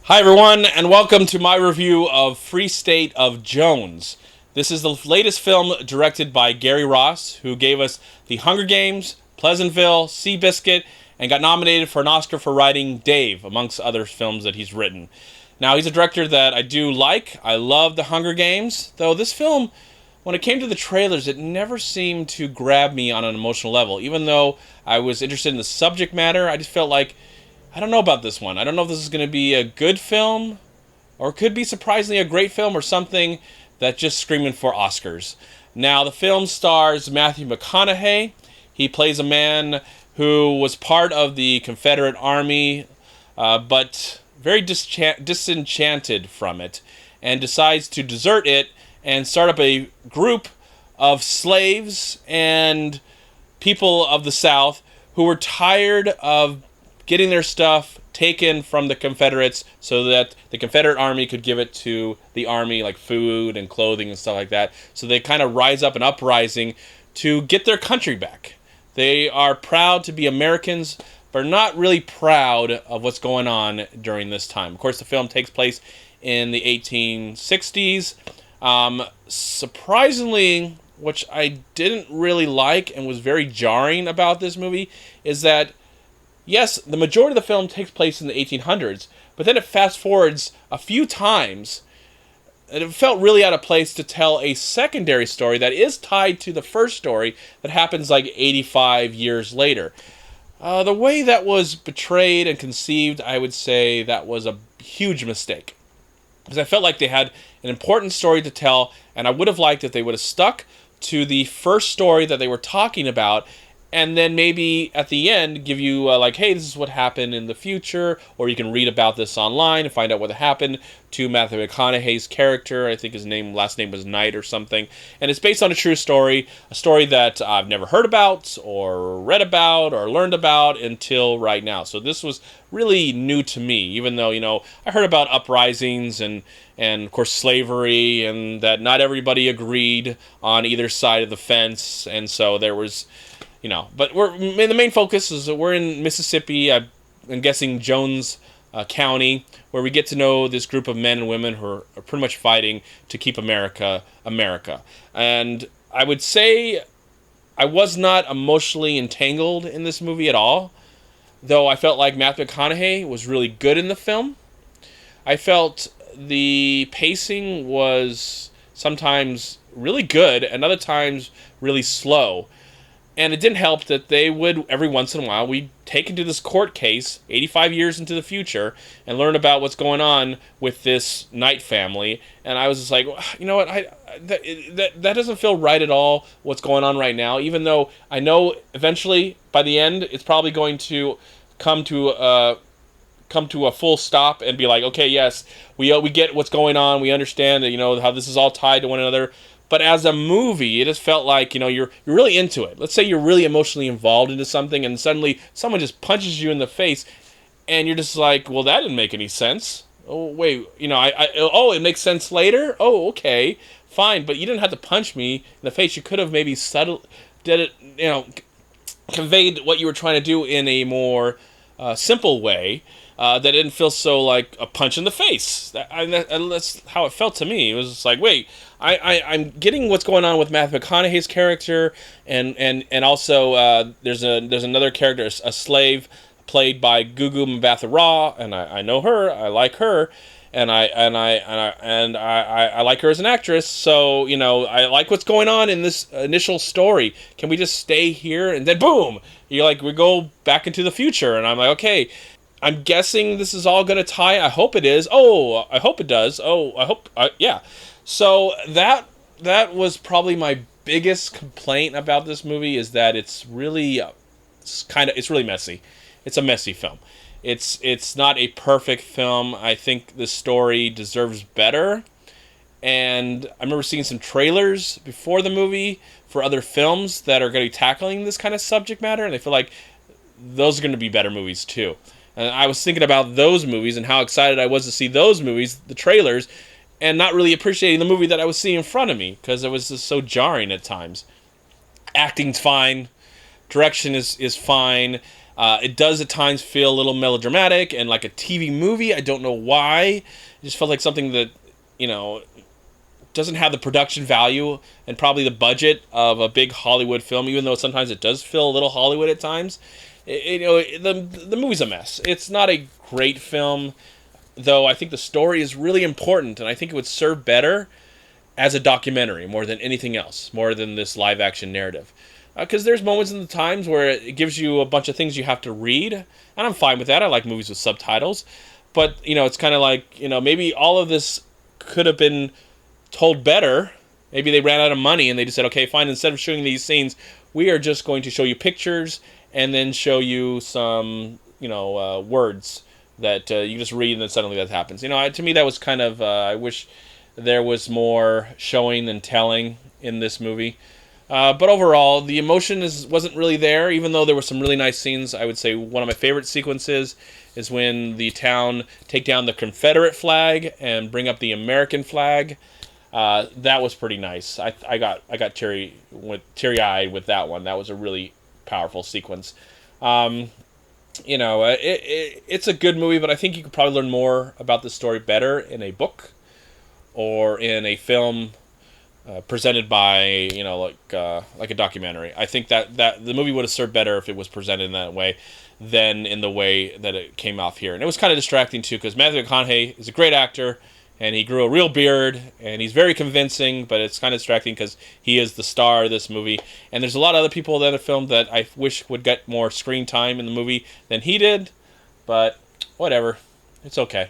Hi everyone, and welcome to my review of Free State of Jones. This is the latest film directed by Gary Ross, who gave us The Hunger Games, Pleasantville, Seabiscuit, and got nominated for an Oscar for writing Dave, amongst other films that he's written. Now, he's a director that I do like. I love The Hunger Games, though this film, when it came to the trailers, it never seemed to grab me on an emotional level. Even though I was interested in the subject matter, I just felt like I don't know about this one. I don't know if this is going to be a good film or it could be surprisingly a great film or something that's just screaming for Oscars. Now, the film stars Matthew McConaughey. He plays a man who was part of the Confederate Army, but very disenchanted from it, and decides to desert it and start up a group of slaves and people of the South who were tired of getting their stuff taken from the Confederates so that the Confederate Army could give it to the Army, like food and clothing and stuff like that. So they kind of rise up an uprising to get their country back. They are proud to be Americans, but are not really proud of what's going on during this time. Of course, the film takes place in the 1860s. Surprisingly, which I didn't really like and was very jarring about this movie, is that yes, the majority of the film takes place in the 1800s, but then it fast forwards a few times, and it felt really out of place to tell a secondary story that is tied to the first story that happens like 85 years later. The way that was portrayed and conceived, I would say that was a huge mistake, because I felt like they had an important story to tell, and I would have liked if they would have stuck to the first story that they were talking about, and then maybe at the end give you like, hey, this is what happened in the future, or you can read about this online and find out what happened to Matthew McConaughey's character. I think his last name was Knight or something, and it's based on a true story, a story that I've never heard about or read about or learned about until right now. So this was really new to me, even though I heard about uprisings and of course slavery, and that not everybody agreed on either side of the fence, and so there was. But the main focus is that we're in Mississippi. I'm guessing Jones County, where we get to know this group of men and women who are pretty much fighting to keep America. And I would say I was not emotionally entangled in this movie at all, though I felt like Matthew McConaughey was really good in the film. I felt the pacing was sometimes really good and other times really slow. And it didn't help that they would, every once in a while, we'd take into this court case 85 years into the future and learn about what's going on with this Knight family. And I was just like, you know what, that doesn't feel right at all, what's going on right now, even though I know eventually, by the end, it's probably going to come to a full stop and be like, okay, yes, we get what's going on, we understand that, how this is all tied to one another. But as a movie, it just felt like, you're really into it. Let's say you're really emotionally involved into something, and suddenly someone just punches you in the face, and you're just like, well, that didn't make any sense. Oh, wait, it makes sense later? Oh, okay, fine. But you didn't have to punch me in the face. You could have maybe conveyed what you were trying to do in a more simple way. That didn't feel so like a punch in the face. That's how it felt to me. It was just like, wait, I'm getting what's going on with Matthew McConaughey's character, and also there's another character, a slave played by Mbatha-Raw, and I know her, I like her, and I like her as an actress. So I like what's going on in this initial story. Can we just stay here? And then boom, we go back into the future, and I'm like, okay. I'm guessing this is all going to tie. I hope it is. Oh, I hope it does. Oh, I hope. Yeah. So that was probably my biggest complaint about this movie, is that it's really messy. It's a messy film. It's not a perfect film. I think the story deserves better. And I remember seeing some trailers before the movie for other films that are going to be tackling this kind of subject matter, and I feel like those are going to be better movies too. And I was thinking about those movies and how excited I was to see those movies, the trailers, and not really appreciating the movie that I was seeing in front of me, because it was just so jarring at times. Acting's fine. Direction is fine. It does at times feel a little melodramatic and like a TV movie. I don't know why. It just felt like something that, doesn't have the production value and probably the budget of a big Hollywood film, even though sometimes it does feel a little Hollywood at times. The movie's a mess. It's not a great film, though I think the story is really important, and I think it would serve better as a documentary more than anything else, more than this live-action narrative. Because there's moments in the times where it gives you a bunch of things you have to read, and I'm fine with that. I like movies with subtitles. But, it's kind of like, maybe all of this could have been told better. Maybe they ran out of money and they just said, okay, fine, instead of showing these scenes, we are just going to show you pictures and then show you some, words that you just read and then suddenly that happens. To me that was kind of, I wish there was more showing than telling in this movie. But overall, the emotion wasn't really there, even though there were some really nice scenes. I would say one of my favorite sequences is when the town take down the Confederate flag and bring up the American flag. That was pretty nice. I got teary-eyed with that one. That was a really powerful sequence. It's a good movie, but I think you could probably learn more about the story better in a book or in a film presented by, like a documentary. I think that the movie would have served better if it was presented in that way than in the way that it came off here. And it was kind of distracting, too, because Matthew McConaughey is a great actor, and he grew a real beard, and he's very convincing, but it's kind of distracting because he is the star of this movie. And there's a lot of other people in the film that I wish would get more screen time in the movie than he did, but whatever. It's okay.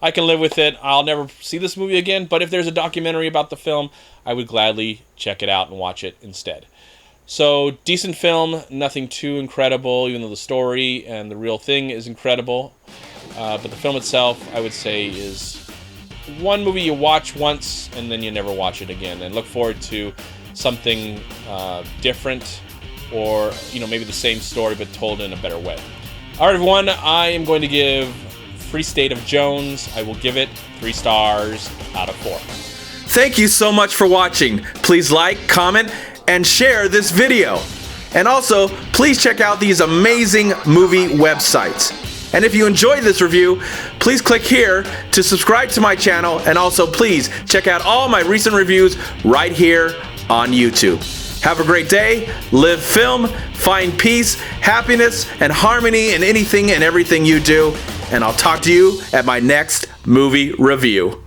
I can live with it. I'll never see this movie again, but if there's a documentary about the film, I would gladly check it out and watch it instead. So, decent film, nothing too incredible, even though the story and the real thing is incredible. But the film itself, I would say, is one movie you watch once and then you never watch it again, and look forward to something different, or maybe the same story but told in a better way. All right, everyone, I am going to give Free State of Jones, I will give it 3 stars out of 4. Thank you so much for watching. Please like, comment, and share this video. And also, please check out these amazing movie websites. And if you enjoyed this review, please click here to subscribe to my channel, and also please check out all my recent reviews right here on YouTube. Have a great day, live film, find peace, happiness, and harmony in anything and everything you do, and I'll talk to you at my next movie review.